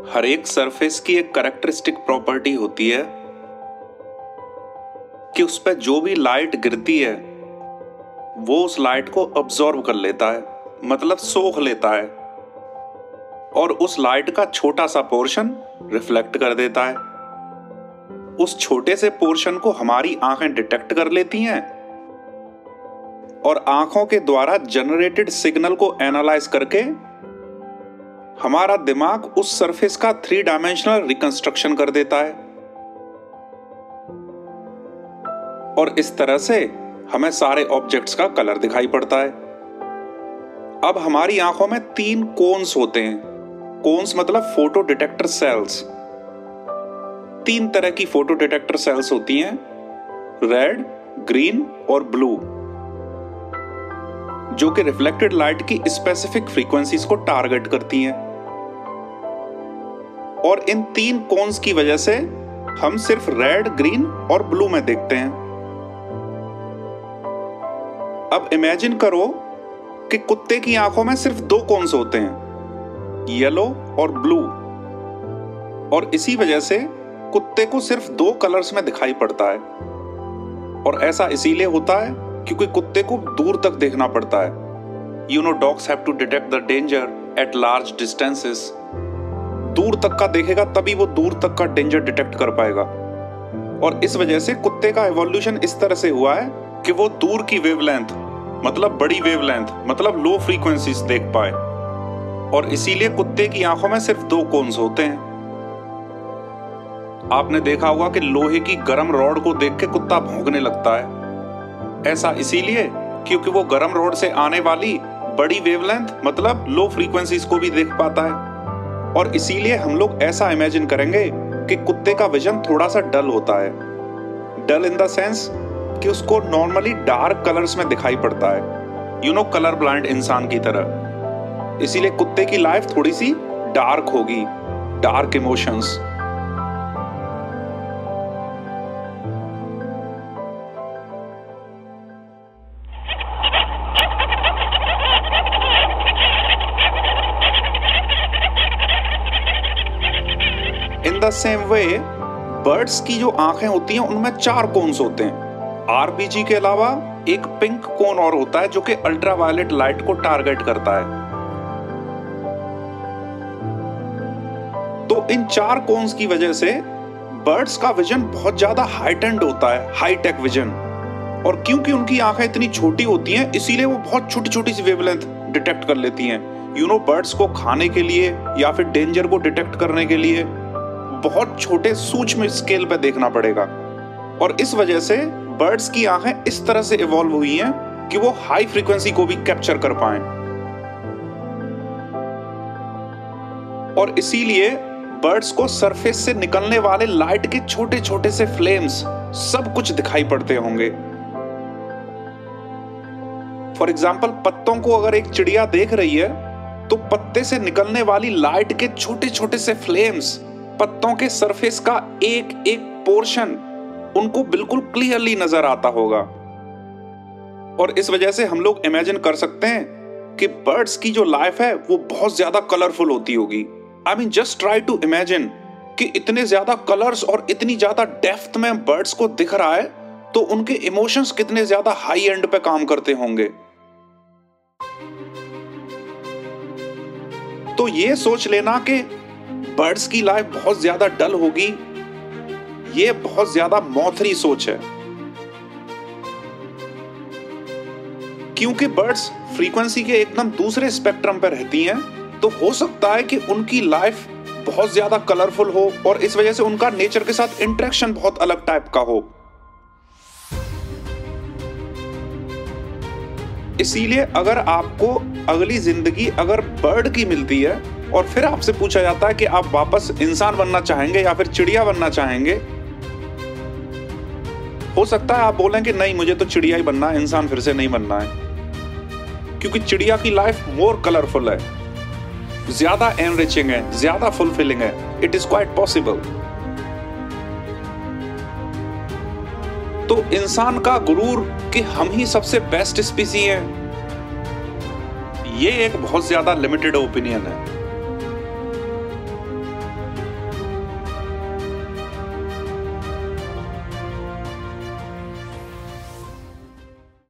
हर एक सरफेस की एक कैरेक्टरिस्टिक प्रॉपर्टी होती है कि उस पर जो भी लाइट गिरती है वो उस लाइट को अब्जॉर्ब कर लेता है, मतलब सोख लेता है, और उस लाइट का छोटा सा पोर्शन रिफ्लेक्ट कर देता है। उस छोटे से पोर्शन को हमारी आंखें डिटेक्ट कर लेती हैं और आंखों के द्वारा जनरेटेड सिग्नल को एनालाइज करके हमारा दिमाग उस सरफेस का 3 डायमेंशनल रिकंस्ट्रक्शन कर देता है और इस तरह से हमें सारे ऑब्जेक्ट्स का कलर दिखाई पड़ता है। अब हमारी आंखों में 3 कोन्स होते हैं। कोन्स मतलब फोटो डिटेक्टर सेल्स। 3 तरह की फोटो डिटेक्टर सेल्स होती हैं, रेड, ग्रीन और ब्लू, जो कि रिफ्लेक्टेड लाइट की स्पेसिफिक फ्रीक्वेंसीज को टारगेट करती हैं। और इन 3 कोन्स की वजह से हम सिर्फ रेड, ग्रीन और ब्लू में देखते हैं। अब इमेजिन करो कि कुत्ते की आंखों में सिर्फ 2 कोन्स होते हैं, येलो और ब्लू, और इसी वजह से कुत्ते को सिर्फ 2 कलर्स में दिखाई पड़ता है। और ऐसा इसीलिए होता है क्योंकि कुत्ते को दूर तक देखना पड़ता है। You know, dogs have to detect the danger at large distances. दूर तक का देखेगा तभी वो दूर तक का डेंजर डिटेक्ट कर पाएगा। और इस वजह से कुत्ते का एवोल्यूशन इस तरह से हुआ है कि वो दूर की वेवलेंथ, मतलब बड़ी वेवलेंथ, मतलब लो फ्रीक्वेंसीज देख पाए। और इसीलिए कुत्ते की आंखों में सिर्फ 2 कोन्स होते हैं। आपने देखा होगा कि लोहे की गर्म रॉड को देख के कुत्ता भौंकने लगता है। ऐसा इसीलिए क्योंकि वो गर्म रॉड से आने वाली बड़ी वेवलेंथ, मतलब लो फ्रीक्वेंसीज को भी देख पाता है। और इसीलिए हम लोग ऐसा इमेजिन करेंगे कि कुत्ते का विजन थोड़ा सा डल होता है। डल इन द सेंस कि उसको नॉर्मली डार्क कलर्स में दिखाई पड़ता है, यू नो, कलर ब्लाइंड इंसान की तरह। इसीलिए कुत्ते की लाइफ थोड़ी सी डार्क होगी, dark emotions. In the same way birds की जो आंखें होती हैं उनमें 4 कोन्स होते हैं। आरबीजी के अलावा एक पिंक कोन और होता है जो कि अल्ट्रावायलेट लाइट को टारगेट करता है। तो इन 4 कोन्स की वजह से बर्ड्स का विजन बहुत ज्यादा हाइटेंड होता है, हाईटेक विजन। और क्योंकि उनकी आंखें इतनी छोटी होती हैं इसीलिए वो बहुत छोटी छोटी सी वेवलेंथ डिटेक्ट कर लेती हैं। यू नो, बर्ड्स को खाने के लिए या फिर डेंजर को डिटेक्ट करने के लिए बहुत छोटे सूक्ष्म स्केल पे देखना पड़ेगा। और इस वजह से बर्ड्स की आंखें इस तरह से इवॉल्व हुई हैं कि वो हाई फ्रीक्वेंसी को भी कैप्चर कर पाएं। और इसीलिए बर्ड्स को सरफेस से निकलने वाले लाइट के छोटे छोटे से फ्लेम्स सब कुछ दिखाई पड़ते होंगे। फॉर एग्जाम्पल, पत्तों को अगर एक चिड़िया देख रही है तो पत्ते से निकलने वाली लाइट के छोटे छोटे से फ्लेम्स, पत्तों के सरफेस का एक एक पोर्शन उनको बिल्कुल क्लियरली नजर आता होगा। और इस वजह से हम लोग इमेजिन कर सकते हैं कि बर्ड्स की जो लाइफ है वो बहुत ज्यादा कलरफुल होती होगी। I mean, just try to imagine कि इतने ज्यादा कलर्स और इतनी ज्यादा डेप्थ में बर्ड्स को दिख रहा है तो उनके इमोशंस कितने ज्यादा हाई एंड पे काम करते होंगे। तो ये सोच लेना कि बर्ड्स की लाइफ बहुत ज्यादा डल होगी, ये बहुत ज्यादा मौथरी सोच है। क्योंकि बर्ड्स फ्रीक्वेंसी के एकदम दूसरे स्पेक्ट्रम पर रहती हैं, तो हो सकता है कि उनकी लाइफ बहुत ज्यादा कलरफुल हो और इस वजह से उनका नेचर के साथ इंटरेक्शन बहुत अलग टाइप का हो। इसीलिए अगर आपको अगली जिंदगी अगर बर्ड की मिलती है और फिर आपसे पूछा जाता है कि आप वापस इंसान बनना चाहेंगे या फिर चिड़िया बनना चाहेंगे, हो सकता है आप बोलें कि नहीं, मुझे तो चिड़िया ही बनना है, इंसान फिर से नहीं बनना है। क्योंकि चिड़िया की लाइफ मोर कलरफुल है, ज्यादा एनरिचिंग है, ज्यादा फुलफिलिंग है। It is quite possible. तो इंसान का गुरूर कि हम ही सबसे बेस्ट स्पीसी हैं, ये एक बहुत ज्यादा लिमिटेड ओपिनियन है।